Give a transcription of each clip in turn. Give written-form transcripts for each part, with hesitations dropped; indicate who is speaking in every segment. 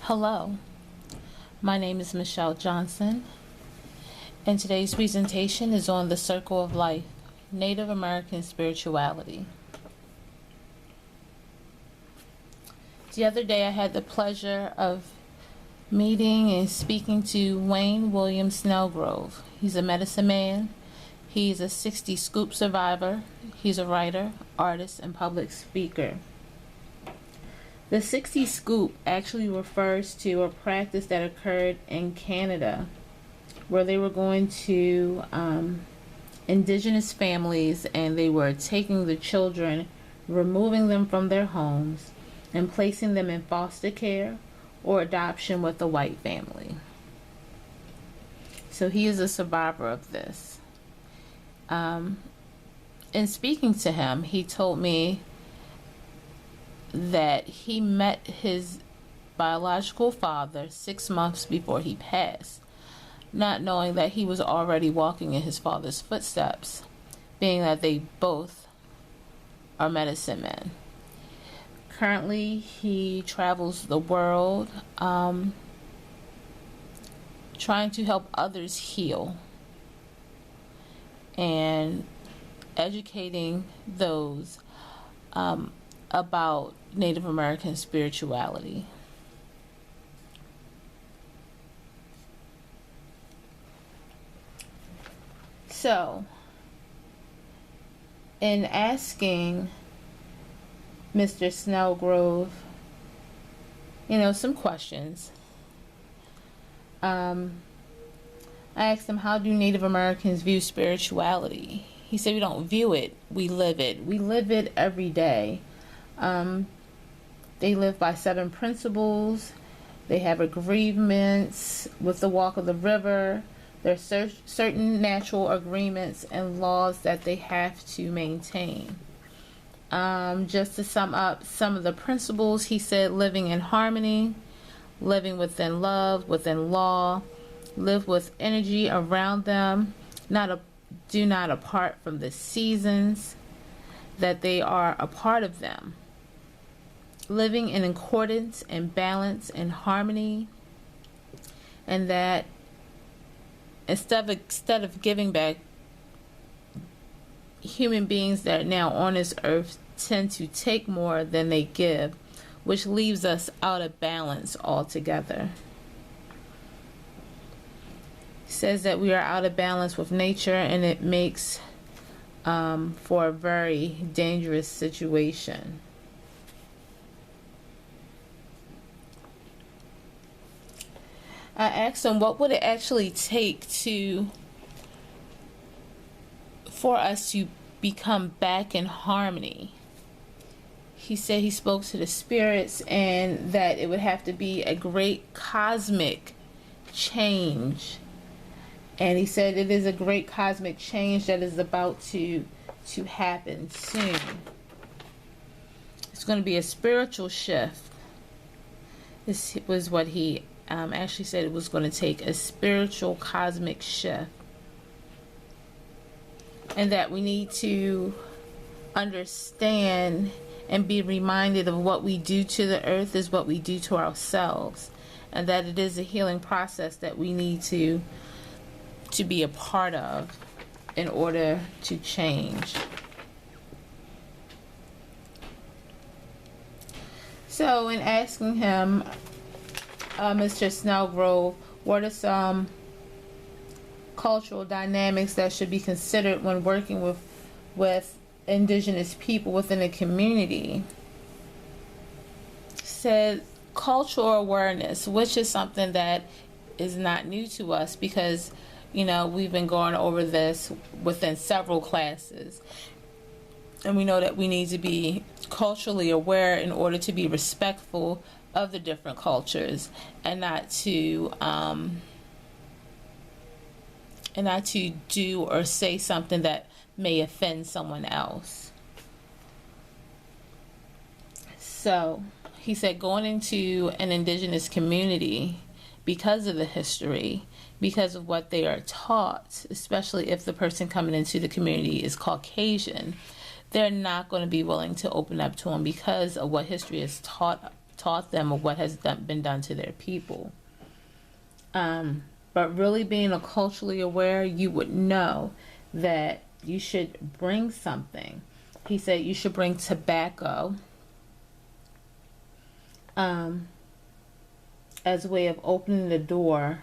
Speaker 1: Hello, my name is Michelle Johnson, and today's presentation is on the Circle of Life, Native American Spirituality. The other day I had the pleasure of meeting and speaking to Wayne William Snellgrove. He's a medicine man. He's a 60 scoop survivor. He's a writer, artist, and public speaker. The 60 scoop actually refers to a practice that occurred in Canada where they were going to indigenous families and they were taking the children, removing them from their homes, and placing them in foster care or adoption with a white family. So he is a survivor of this. In speaking to him, he told me that he met his biological father 6 months before he passed, not knowing that he was already walking in his father's footsteps, being that they both are medicine men. Currently, he travels the world trying to help others heal and educating those about Native American spirituality. So, in asking Mr. Snellgrove, some questions, I asked him, how do Native Americans view spirituality? He said, we don't view it, we live it. We live it every day. They live by 7 principles. They have agreements with the walk of the river. There are certain natural agreements and laws that they have to maintain. Just to sum up some of the principles, he said living in harmony, living within love, within law, live with energy around them, do not apart from the seasons, that they are a part of them. Living in accordance and balance and harmony, and that instead of giving back, human beings that are now on this earth tend to take more than they give, which leaves us out of balance altogether. It says that we are out of balance with nature, and it makes for a very dangerous situation. I asked him, what would it actually take for us to become back in harmony? He said he spoke to the spirits and that it would have to be a great cosmic change. And he said it is a great cosmic change that is about to happen soon. It's going to be a spiritual shift. This was what he actually said. It was going to take a spiritual cosmic shift. And that we need to understand and be reminded of what we do to the earth is what we do to ourselves. And that it is a healing process that we need to be a part of in order to change. So in asking him, Mr. Snellgrove, what are some cultural dynamics that should be considered when working with indigenous people within a community? Said cultural awareness, which is something that is not new to us because we've been going over this within several classes, and we know that we need to be culturally aware in order to be respectful of the different cultures, and not to do or say something that may offend someone else. So he said going into an indigenous community, because of the history, because of what they are taught, especially if the person coming into the community is Caucasian, they're not going to be willing to open up to them because of what history has taught taught them of what has been done to their people. But really being a culturally aware, you would know that you should bring something. He said you should bring tobacco as a way of opening the door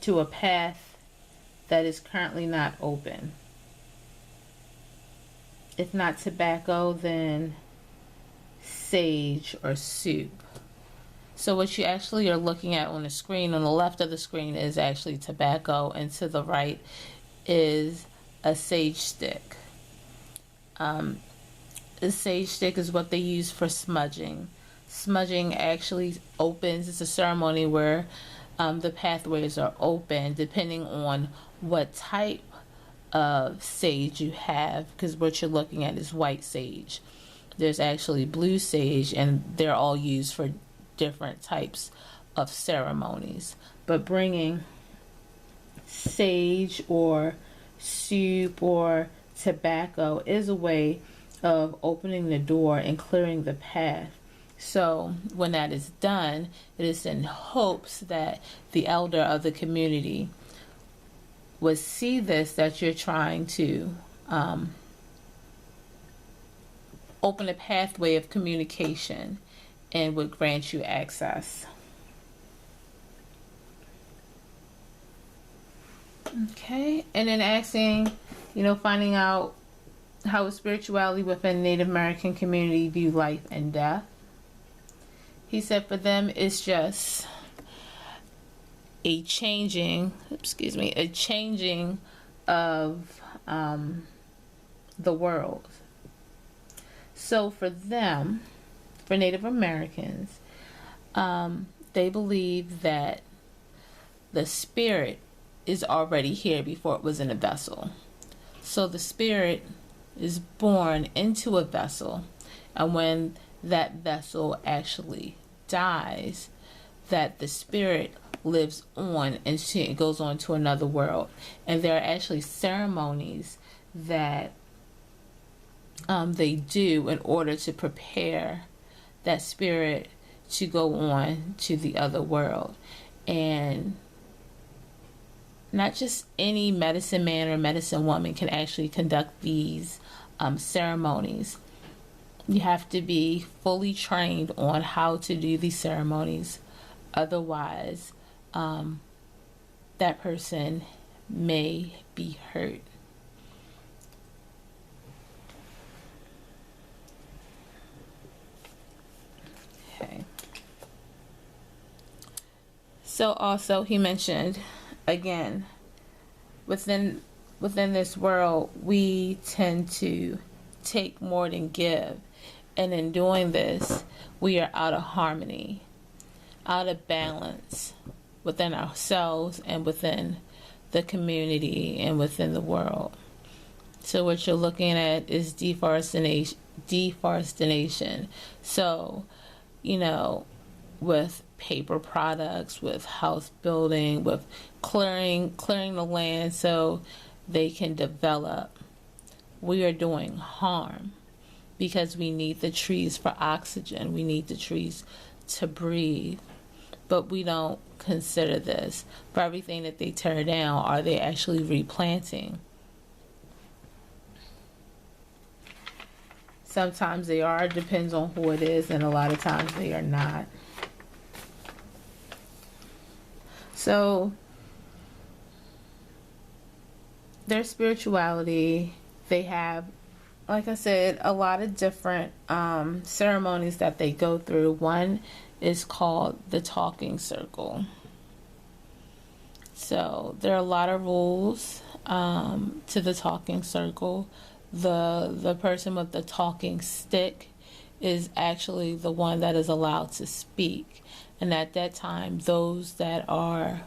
Speaker 1: to a path that is currently not open. If not tobacco, then sage or soup. So what you actually are looking at on the screen, on the left of the screen, is actually tobacco, and to the right is a sage stick. The sage stick is what they use for smudging. Smudging actually opens, it's a ceremony where the pathways are open depending on what type of sage you have, because what you're looking at is white sage. There's actually blue sage, and they're all used for different types of ceremonies. But bringing sage or soup or tobacco is a way of opening the door and clearing the path. So when that is done, it is in hopes that the elder of the community would see this, that you're trying to open a pathway of communication, and would grant you access. Okay, and then asking, finding out how spirituality within Native American community view life and death. He said for them it's just a changing of the world. So for them, for Native Americans, they believe that the spirit is already here before it was in a vessel. So the spirit is born into a vessel, and when that vessel actually dies, that the spirit lives on and it goes on to another world. And there are actually ceremonies that they do in order to prepare that spirit to go on to the other world. And not just any medicine man or medicine woman can actually conduct these ceremonies. You have to be fully trained on how to do these ceremonies. Otherwise, that person may be hurt. Okay. So also he mentioned, again, within this world, we tend to take more than give. And in doing this, we are out of harmony, out of balance within ourselves and within the community and within the world. So what you're looking at is deforestation. So, with paper products, with house building, with clearing the land so they can develop, we are doing harm, because we need the trees for oxygen. We need the trees to breathe. But we don't consider this. For everything that they tear down, are they actually replanting? Sometimes they are, depends on who it is, and a lot of times they are not. So their spirituality, they have, like I said, a lot of different ceremonies that they go through. One is called the talking circle. So there are a lot of rules to the talking circle. The person with the talking stick is actually the one that is allowed to speak. And at that time, those that are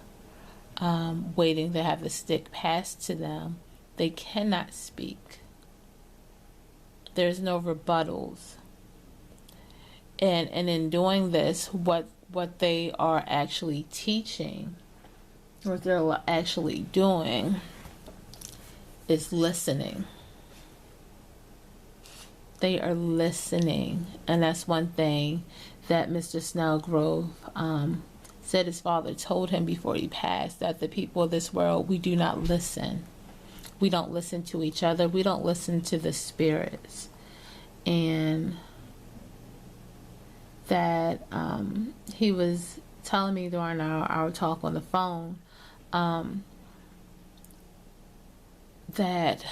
Speaker 1: waiting to have the stick passed to them, they cannot speak. There's no rebuttals. And in doing this, what they are actually teaching, what they're actually doing, is listening. They are listening. And that's one thing that Mr. Snellgrove said his father told him before he passed, that the people of this world, we do not listen. We don't listen to each other. We don't listen to the spirits. And that he was telling me during our talk on the phone that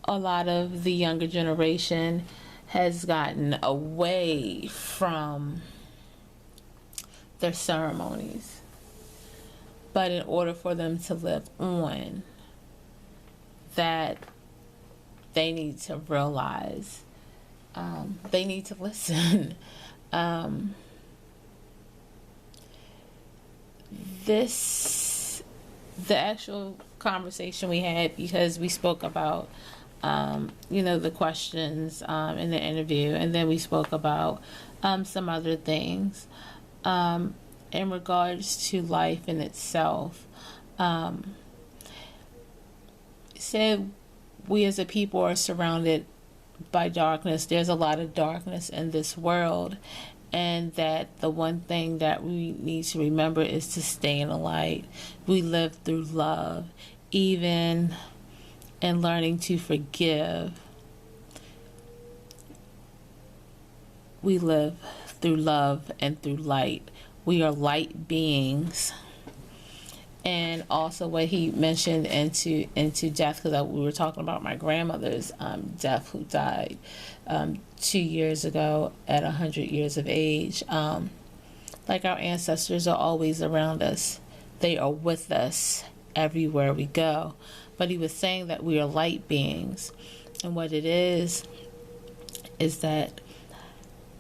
Speaker 1: a lot of the younger generation has gotten away from their ceremonies. But in order for them to live on, that they need to realize, they need to listen. The actual conversation we had, because we spoke about the questions in the interview, and then we spoke about some other things in regards to life in itself. Said we as a people are surrounded by darkness. There's a lot of darkness in this world, and that the one thing that we need to remember is to stay in the light. We live through love, even in learning to forgive. We live through love and through light. We are light beings. And also what he mentioned into death, because we were talking about my grandmother's death, who died 2 years ago at 100 years of age. Like, our ancestors are always around us. They are with us everywhere we go. But he was saying that we are light beings. And what it is that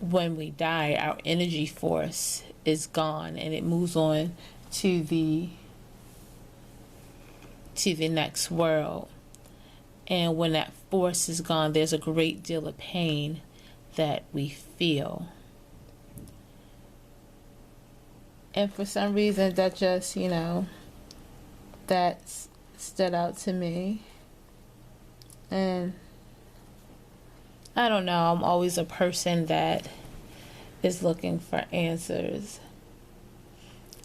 Speaker 1: when we die, our energy force is gone, and it moves on to the next world. And when that force is gone, there's a great deal of pain that we feel. And for some reason, that just, that stood out to me. And I don't know, I'm always a person that is looking for answers.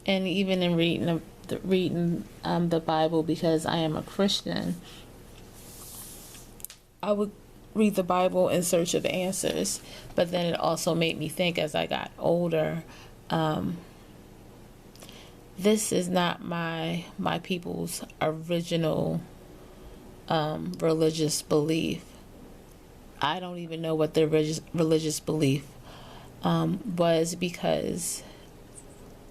Speaker 1: And even in reading the Bible, because I am a Christian, I would read the Bible in search of answers. But then it also made me think, as I got older, this is not my people's original religious belief. I don't even know what their religious belief was, because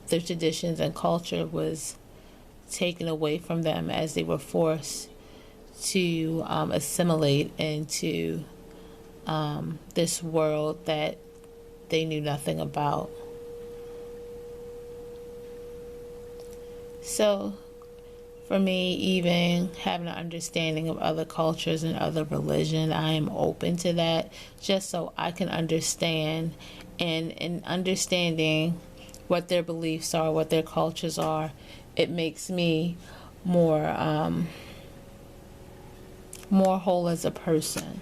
Speaker 1: their traditions and culture was taken away from them as they were forced to assimilate into this world that they knew nothing about. So for me, even having an understanding of other cultures and other religion, I am open to that, just so I can understand, and in understanding what their beliefs are, what their cultures are, it makes me more whole as a person.